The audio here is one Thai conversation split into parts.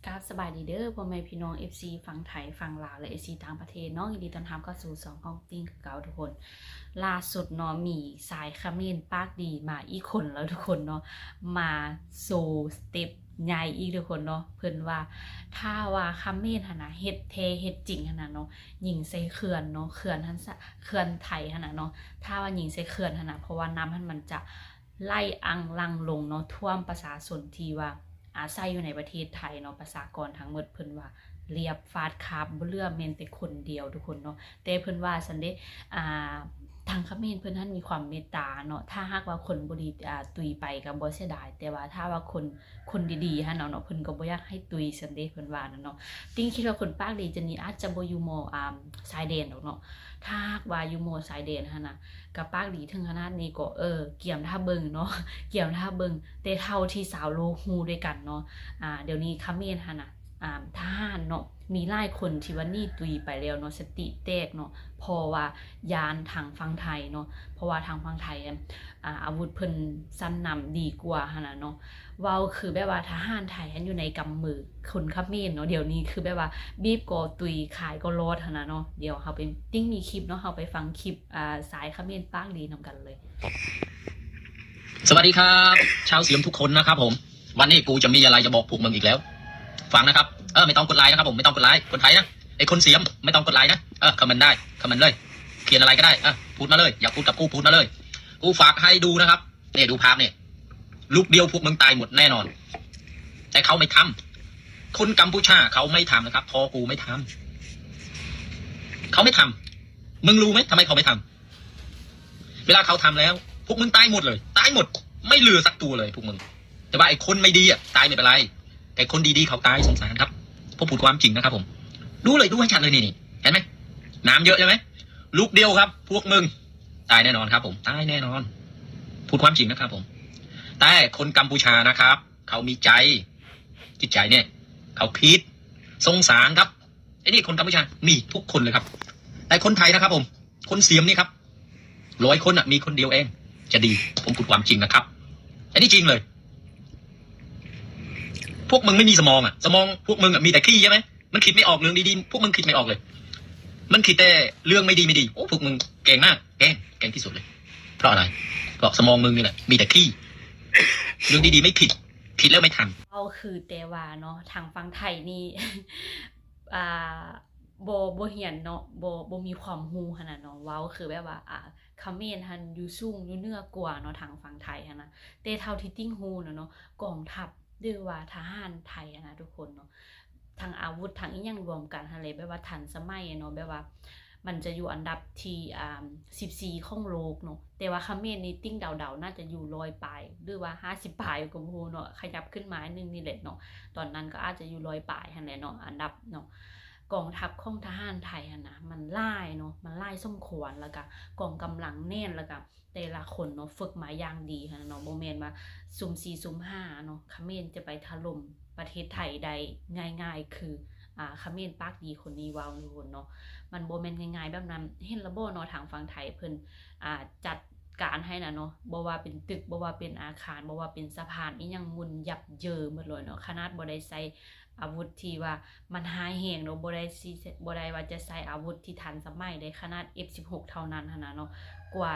ครับสบายดีเด้อพ่อแม่พี่น้อง FC ฝั่งไทยฝั่งลาวและ FC ต่างประเทศเนาะยินดีต้อนรับเข้าสู่สองของติ้งคือเก่าทุกคนล่าสุดเนาะมีสายคาเขมรปากดีมาอีกคนแล้วทุกคนเนาะมาโซสเต็ปใหญ่อีกทุกคนเนาะเพิ่นว่าถ้าว่าคาเขมรหั่นน่ะเฮ็ดแท้เฮ็ดจริงหั่นน่ะเนาะยิงใส่เขื่อนเนาะเขื่อนหั่นเขื่อนไทยหั่นน่ะเนาะถ้าว่ายิงใส่เขื่อนหั่นน่ะเพราะว่าน้ำมันจะไหลอังลังลงเนาะท่วมประชาชนที่ว่าอาศัยอยู่ในประเทศไทยเนาะประชากรทั้งหมดเพิ่นว่าเรียบฟาดคาบบ่เหลือแม่นแต่คนเดียวทุกคนเนาะแต่เพิ่นว่าซั่นเด้ทางเขมรเพิ่นท่านมีความเมตตาเนาะถ้าหากว่าคนบ่ดีตุยไปก็บ่เสียดายแต่ว่าถ้าว่าคนดีๆหั่นเนาะเพิ่นก็บ่อยากให้ตุยซั่นเด้เพิ่นว่านั่นเนาะติ้งคิดว่าคนปากดีจะนี่อาจจะบ่อยู่หม้อชายแดนดอกเนาะถ้าหากว่าอยู่หม้อชายแดนหั่นน่ะก็ปากดีถึงขนาดนี้ก็เกี่ยมท่าเบิ่งเนาะ เกี่ยวท่าเบิงแต่เท่าที่สาวโลฮูด้วยกันเนาะเดี๋ยวนี้คาเขมรหั่นน่ะทหารเนาะมีหลายคนที่ว่านี่ตุยไปแล้วเนาะสติแตกเนาะเพราะว่ายานทางฝั่งไทยเนาะเพราะว่าทางฝั่งไทยอาวุธเพิ่นสั้นนำดีกว่าหั่นน่ะเนาะเว้าคือแบบว่าทหารไทยอันอยู่ในกำมือคนเขมรเนาะเดี๋ยวนี้คือแบบว่าบีบก็ตุยขายก็รอดหั่นน่ะเนาะเดี๋ยวเฮาไปติ้งมีคลิปเนาะเฮาไปฟังคลิปสายเขมรปากดีนำกันเลยสวัสดีครับชาวเสียมทุกคนนะครับผมวันนี้กูจะมีอะไรจะบอกพวกมึงอีกแล้วฟังนะครับไม่ต้องกดไลค์นะครับผมไม่ต้องกดไลค์คนไทยนะไอ้คนเสียมไม่ต้องกดไลค์นะคอมเมนต์ได้คอมเมนต์เลยเขียนอะไรก็ได้พูดมาเลยอยากพูดกับกูพูดมาเลยกูฝากให้ดูนะครับเนี่ยดูภาพเนี่ยลูกเดียวพวกมึงตายหมดแน่นอนแต่เขาไม่ทำคนกัมพูชาเขาไม่ทำนะครับพอกูไม่ทำเขาไม่ทำมึงรู้ไหมทำไมเขาไม่ทำเวลาเขาทำแล้วพวกมึงตายหมดเลยตายหมดไม่เหลือสักตัวเลยพวกมึงแต่ว่าไอ้คนไม่ดีตายไม่เป็นไรแต่คนดีๆเขาตายสงสารครับพวกพูดความจริงนะครับผมดูเลยดูให้ชัดเลยนี่เห็นไหมน้ำเยอะใช่ไหมลูกเดียวครับพวกมึงตายแน่นอนครับผมตายแน่นอนพูดความจริงนะครับผมแต่คนกัมพูชานะครับเขามีใจจิตใจเนี่ยเขาคิดสงสารครับไอ้นี่คนกัมพูชามีทุกคนเลยครับแต่คนไทยนะครับผมคนเสียมนี่ครับ100 คนมีคนเดียวเองจะดีผมพูดความจริงนะครับอันนี้จริงเลยพวกมึงไม่มีสมองสมองพวกมึงมีแต่ขี้ใช่ไหมมันคิดไม่ออกเรื่องดีๆพวกมึงคิดไม่ออกเลยมันคิดแต่เรื่องไม่ดีโอ้พวกมึงเก่งมากเก่งที่สุดเลยเพราะอะไรเพราะสมองมึงนี่แหละมีแต่ขี้เรื่องดีๆไม่คิดแล้วไม่ทันเอาคือแต่ว่าเนาะทางฝั่งไทยนี่ บ่เหียนเนาะบ่มีความรู้ขนาดเนาะเว้าคือแบบว่าเขมรหันอยู่สูงอยู่เหนือกว่าเนาะทางฝั่งไทยหันนะแต่เท่าที่ติ้งรู้เนาะกองทัพหรือว่าทหารไทยนะทุกคนเนาะทั้งอาวุธทั้งอีหยังรวมกันหั่นเลยแบบว่าทันสมัยเนาะแบบว่ามันจะอยู่อันดับที่14ของโลกเนาะแต่ว่าเขมรนี่ติ้งเดาๆน่าจะอยู่100ปลายหรือว่า50ปลายก็บ่รู้เนาะขยับขึ้นมานึงนี่แหละเนาะตอนนั้นก็อาจจะอยู่100ปลายหั่นแหละเนาะอันดับเนาะกองทัพของทหารไทยหั่นนะมันหลายเนาะมันหลายสมควรแล้วก็กองกำลังแน่นแล้วก็แต่ละคนเนาะฝึกมาอย่างดีหั่นเนาะบ่แม่นว่าสุ่ม4สุ่ม5เนาะเขมรจะไปถล่มประเทศไทยได้ง่ายๆคือเขมรปากดีคนนี้ว้าวทุกคนเนาะมันบ่แม่นง่ายๆแบบนั้นเห็นแล้วบ่เนาะทางฝั่งไทยเพิ่นจัดการให้นะเนาะบ่ว่าเป็นตึกบ่ว่าเป็นอาคารบ่ว่าเป็นสะพานอีหยังหมุนยับเยินหมดเลยเนาะขนาดบ่ได้ใช้อาวุธที่ว่ามันหายแรงเนาะบ่ได้ว่าจะใช้อาวุธที่ทันสมัยได้ขนาด F16 เท่านั้นหั่นน่ะเนาะกว่า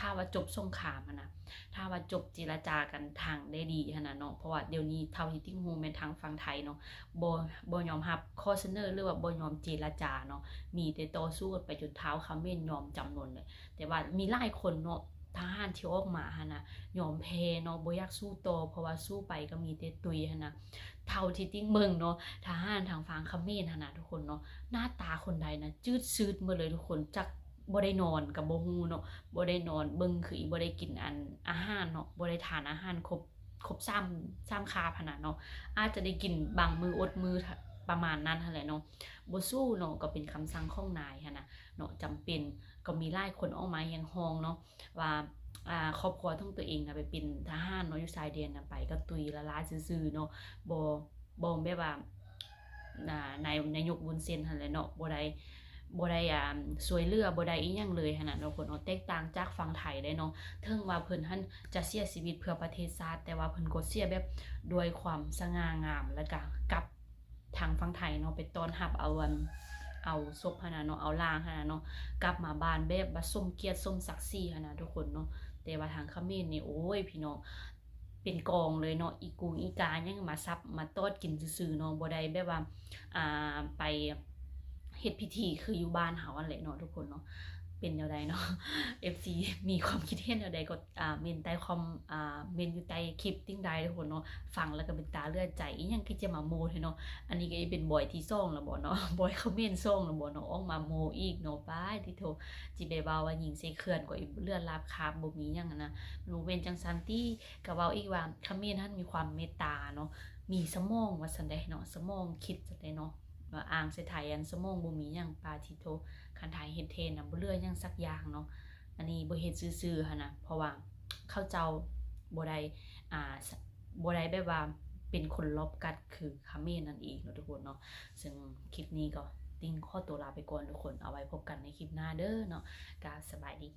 ถ้าว่าจบสงครามอะนะถ้าว่าจบเจรจากันทางได้ดีหั่นน่ะเนาะเพราะว่าเดี๋ยวนี้เท่าที่ติ้งฮู้แม่นทางฝั่งไทยเนาะบ่ยอมรับข้อเสนอหรือว่าบ่ยอมเจรจาเนาะมีแต่ต่อสู้กันไปจนเท้าเขมรยอมจำนนเลยแต่ว่ามีหลายคนเนาะทหารที่ออกมาหั่นน่ะยอมแพ้เนาะบ่อยากสู้ต่อเพราะว่าสู้ไปก็มีแต่ตุยหั่นน่ะเท่าที่ติ้งเบิ่งเนาะทหารทางฝั่งเขมรหั่นน่ะทุกคนเนาะหน้าตาคนใดนะจืดชืดหมดเลยทุกคนจักบ่ได้นอนก็บ่ฮู้เนาะบ่ได้นอนเบิ่งคืออีบ่ได้กินอาหารเนาะบ่ได้ทานอาหารครบ3คาบหั่นน่ะเนาะอาจจะได้กินบางมื้ออดมื้อประมาณนั้นหั่นแหละเนาะบ่สู้เนาะก็เป็นคำสั่งของนายหั่นน่ะเนาะจำเป็นก็มีหลายคนออกมายังฮ้องเนาะว่าครอบครัวของตัวเองน่ะไปเป็นทหารเนาะอยู่ชายแดนน่ะไปก็ตุยละลายซื่อๆเนาะบ่แบบว่านายกวุ้นเส้นหั่นแหละเนาะบ่ได้ช่วยเหลือบ่ได้อีหยังเลยหั่นน่ะเนาะคนแตกต่างจากฝั่งไทยได้เนาะถึงว่าเพิ่นหั่นจะเสียชีวิตเพื่อประเทศชาติแต่ว่าเพิ่นก็เสียแบบด้วยความสง่างามแล้วก็กับ ทางฝั่งไทยเนาะไปต้อนรับเอาศพหั่นน่ะเนาะเอาร่างหั่นน่ะเนาะกลับมาบ้านแบบว่าสมเกียรติสมศักดิ์ศรีหั่นน่ะทุกคนเนาะแต่ว่าทางเขมรนี่โอ้ยพี่น้องเป็นกองเลยเนาะอีกูอีกายังมาซับมาตอดกินซื่อๆเนาะบ่ได้แบบว่าไปเฮ็ดพิธีคืออยู่บ้านเฮาอันแหละเนาะทุกคนเนาะเป็นแนวใดเนาะ FC มีความคิดเห็นแนวใดก็เม้นใต้คอมเม้นอยู่ใต้คลิปติ้งใดทุกคนเนาะฟังแล้วก็เป็นตาเลือดใจอีหยังคือจะมาโมแท้เนาะอันนี้ก็เป็นบอยที่2แล้วบ่เนาะ บอยเขาเม้น2แล้วบ่เนาะออกมาโมอีกเนาะป้ายที่โทจิไปเว้าว่าหญิงใส่เขื่อนก็เลือดลาบคาบบ่มีหยังนะหนูเว้นจังซันติก็เว้าอีกว่าเขมรท่านมีความเมตตาเนาะมีสมองว่าซั่นใดเนาะสมองคิดจังได๋เนาะว่าอ่างใส่ไทยอันสมองบ่มีหยังปาทิโทคันไทยเฮ็ดเทนน่ะบ่เหลือหยังสักอย่างเนาะ อันนี้บ่เฮ็ดซื่อๆหั่นน่ะเพราะว่าเขาเจ้าบ่ได้อ่าบ่ได้แบบว่าเป็นคนลบกัดคือเขมรนั่นเองเนาะทุกคนเนาะซึ่งคลิปนี้ก็ติ้งขอตัวลาไปก่อนทุกคนเอาไว้พบกันในคลิปหน้าเด้อเนาะก็สบายดี